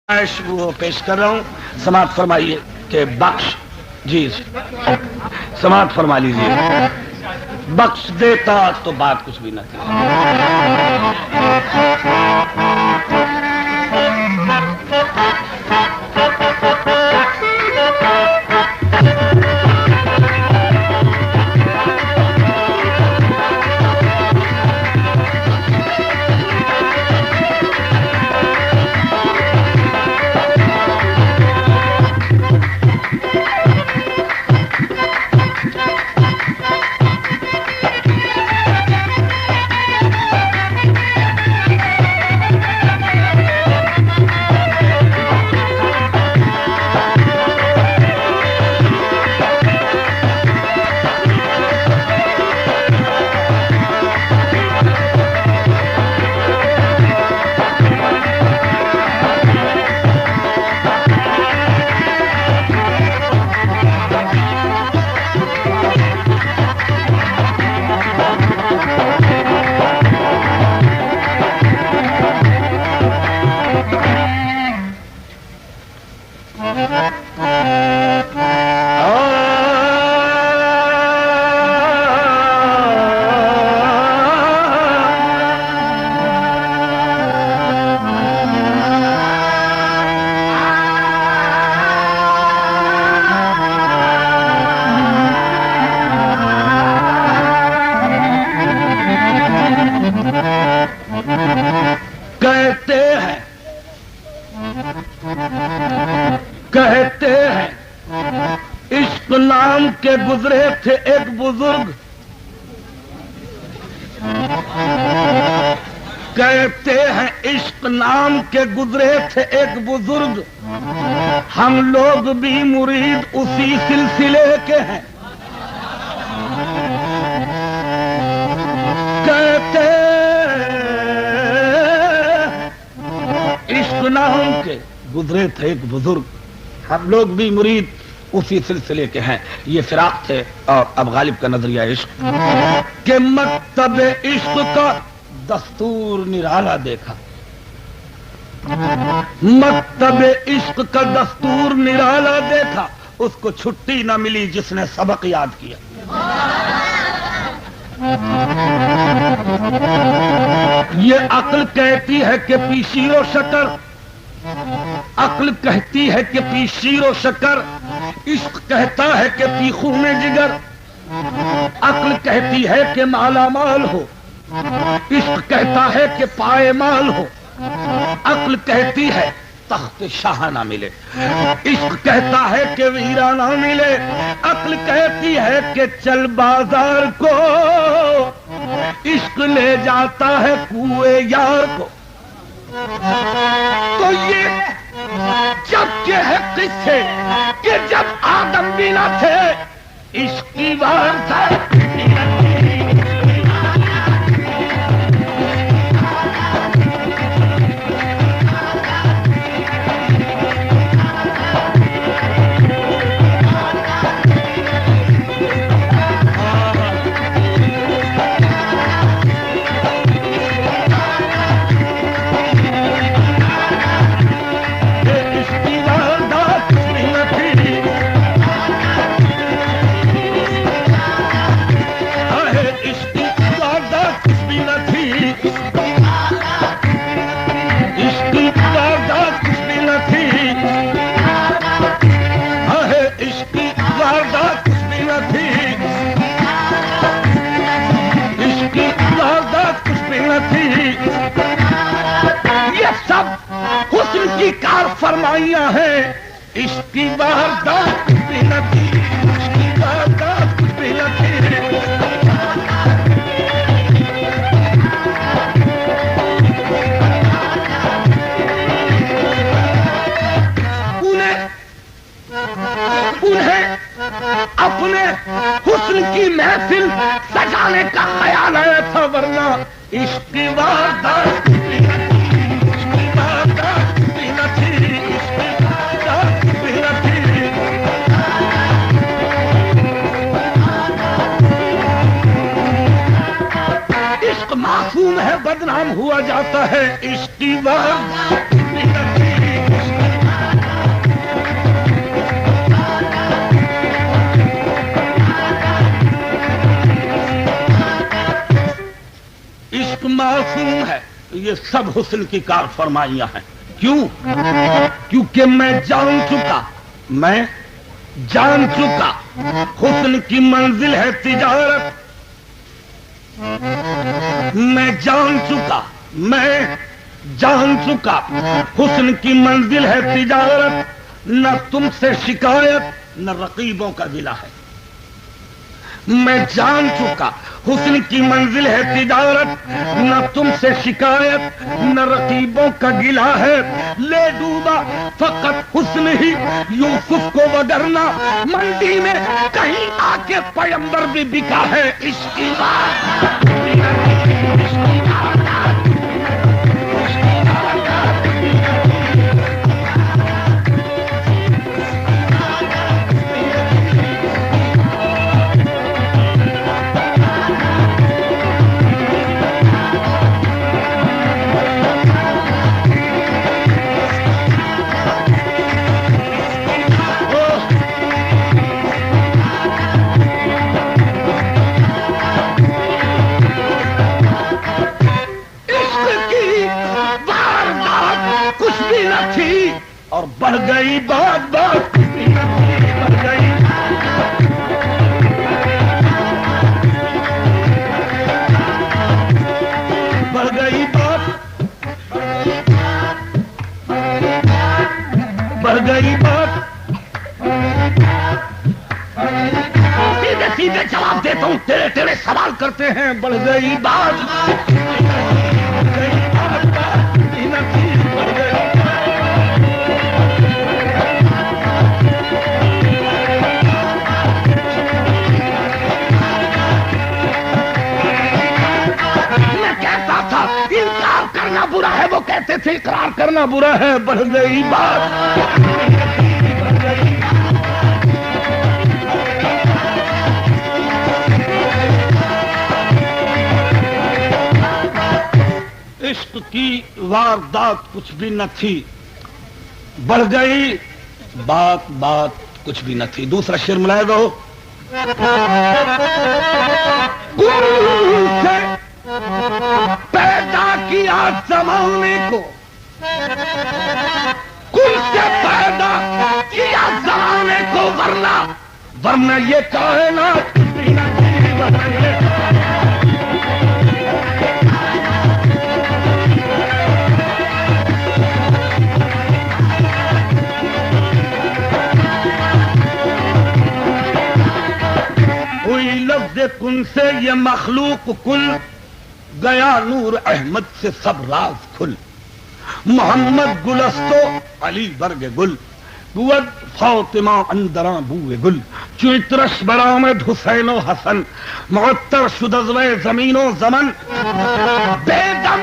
وہ پیش کر رہا ہوں، سماعت فرمائیے کہ بخش جی سماعت فرما لیجیے. بخش دیتا تو بات کچھ بھی نہ تھی. کہتے ہیں عشق نام کے گزرے تھے ایک بزرگ، کہتے ہیں عشق نام کے گزرے تھے ایک بزرگ، ہم لوگ بھی مرید اسی سلسلے کے ہیں. کہتے عشق نام کے گزرے تھے ایک بزرگ، ہم لوگ بھی مرید اسی سلسلے کے ہیں. یہ فراق تھے اور اب غالب کا نظریہ عشق کہ مکتب عشق کا دستور نرالا دیکھا، مکتب عشق کا دستور نرالا دیکھا، اس کو چھٹی نہ ملی جس نے سبق یاد کیا. یہ عقل کہتی ہے کہ پی شیر و شکر، عقل کہتی ہے کہ پی شیر و شکر، عشق کہتا ہے کہ پی خون جگر. عقل کہتی ہے کہ مالا مال ہو، عشق کہتا ہے کہ پائے مال ہو. عقل کہتی ہے تخت شاہ نہ ملے، عشق کہتا ہے کہ ویرانہ ملے. عقل کہتی ہے کہ چل بازار کو، عشق لے جاتا ہے کوئے یار کو. تو یہ جب کے ہے قصے کہ جب آدم بھی نہ تھے عشق کی واردات کی کار فرمائیاں ہیں. عشق کی واردات کچھ بھی نہ تھی، عشق کی واردات کچھ بھی نہ تھی. انہیں اپنے حسن کی محفل سجانے کا خیال آیا تھا، ورنہ عشق کی واردات کچھ بھی نہ تھی. معصوم ہے بدنام ہوا جاتا ہے. عشق کی واردات یہ سب حسن کی کار فرمائیاں ہیں. کیوں؟ کیونکہ میں جان چکا حسن کی منزل ہے تجارت. میں جان چکا حسن کی منزل ہے تجارت. نہ تم سے شکایت نہ رقیبوں کا گلہ ہے. میں جان چکا حسن کی منزل ہے تجارت. نہ تم سے شکایت نہ رقیبوں کا گلہ ہے. لے ڈوبا فقط حسن ہی یوسف کو وگرنا منڈی میں کہیں آ کے پیمبر بھی بکا ہے. عشق کی بات اور بڑھ گئی بات بڑھ گئی. بڑھ گئی بات سیدھے جواب دیتا ہوں. تیرے سوال کرتے ہیں. بڑھ گئی بات برا ہے. وہ کہتے تھے اقرار کرنا برا ہے. بڑھ گئی بات عشق کی واردات کچھ بھی نہ تھی. بڑھ گئی بات کچھ بھی نہ تھی. دوسرا شعر ملائے دو. پیدا کیا زمانے کو کل سے پیدا کیا زمانے کو ورنہ یہ کائنات ہوئی لفظ کن سے یہ مخلوق کل گیا نور احمد سے سب راز کھل. محمد گلستو علی برگ گل بود فاطمہ اندراں بوئے گل. چوترش برآمد حسین و حسن معطر شد از وی زمین و زمن. بے دم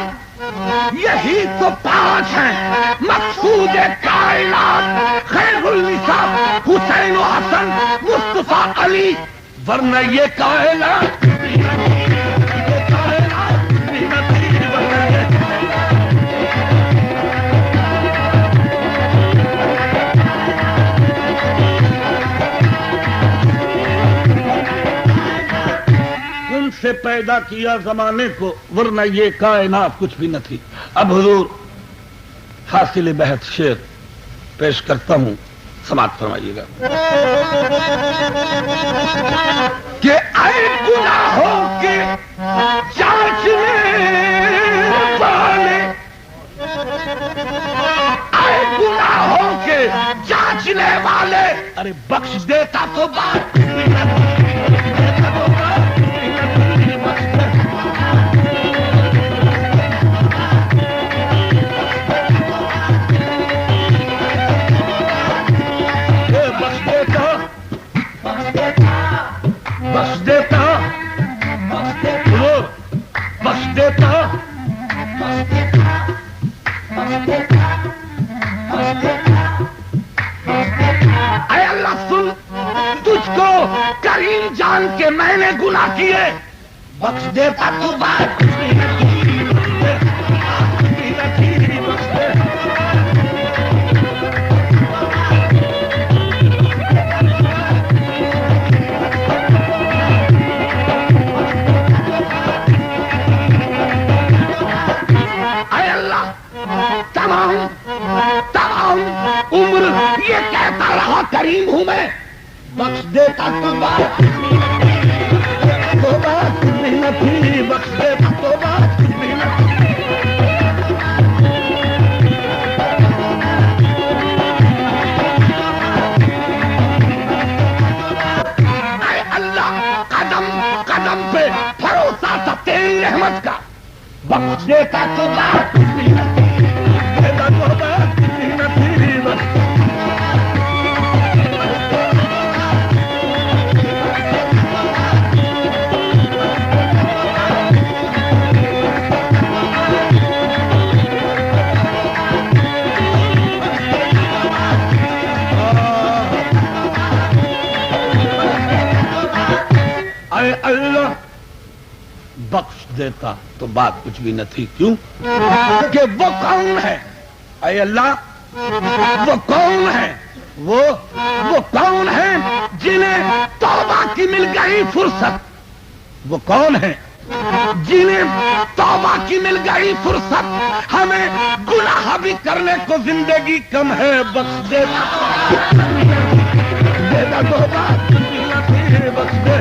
یہی تو پانچ ہیں مقصود کائنات. خیر النساء حسین و حسن مصطفیٰ علی ورنہ یہ کائنات سے پیدا کیا زمانے کو ورنہ یہ کائنات کچھ بھی نہ تھی. اب حضور حاصل بحث شعر پیش کرتا ہوں. سماعت فرمائیے گا. کہ اے گناہوں کے جانچنے والے اے گناہوں کے جانچنے والے ارے بخش دیتا تو بات اے اللہ سن تجھ کو کریم جان کے میں نے گناہ کیے بخش دیتا تو بات رہا کریم ہوں میں، بخش دیتا تو بات بھی نہ تھی، بخش دیتا تو بات بھی نہ تھی۔ اے اللہ قدم قدم پہ بھروسہ تھا تیری رحمت کا، بخش دیتا تو بات بھی نہ تھی، دیتا تو بات بھی نہ تھی، بخش اے اللہ بخش دیتا تو بات کچھ بھی نہ تھی۔ کیوں کہ وہ کون ہے؟ اے اللہ وہ کون ہے؟ وہ کون ہے جنہیں توبہ کی مل گئی فرصت؟ وہ کون ہے جنہیں توبہ کی مل گئی فرصت؟ ہمیں گناہ بھی کرنے کو زندگی کم ہے، بخش دیتا تو بات کچھ بھی نہ تھی، بخش دے۔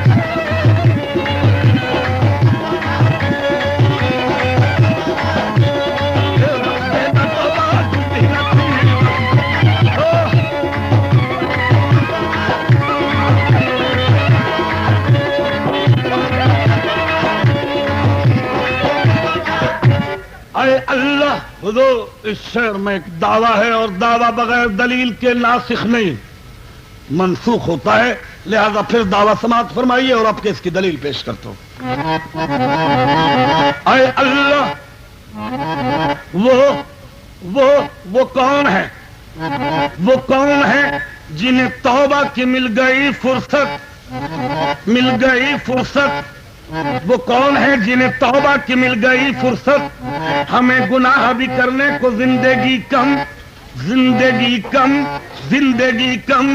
اے اللہ حضور اس شعر میں ایک دعویٰ ہے، اور دعویٰ بغیر دلیل کے ناسخ نہیں منسوخ ہوتا ہے، لہذا پھر دعویٰ سماعت فرمائیے اور اب کے اس کی دلیل پیش کرتا ہوں۔ اے اللہ وہ کون ہے؟ وہ کون ہے جنہیں توبہ کی مل گئی فرصت؟ مل گئی فرصت وہ کون ہے جنہیں توبہ کی مل گئی فرصت؟ ہمیں گناہ بھی کرنے کو زندگی کم، زندگی کم، زندگی کم،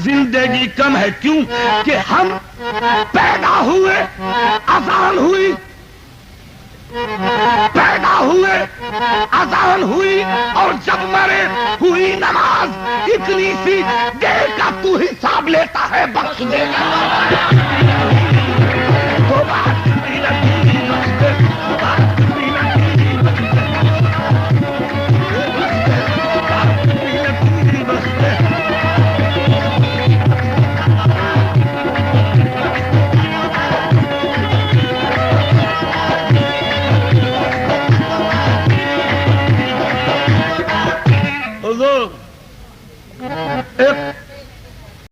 زندگی کم ہے۔ کیوں کہ ہم پیدا ہوئے اذان ہوئی، پیدا ہوئے اذان ہوئی، اور جب مرے ہوئی نماز۔ اتنی سی دیر کا تو حساب لیتا ہے، بخش دے گا۔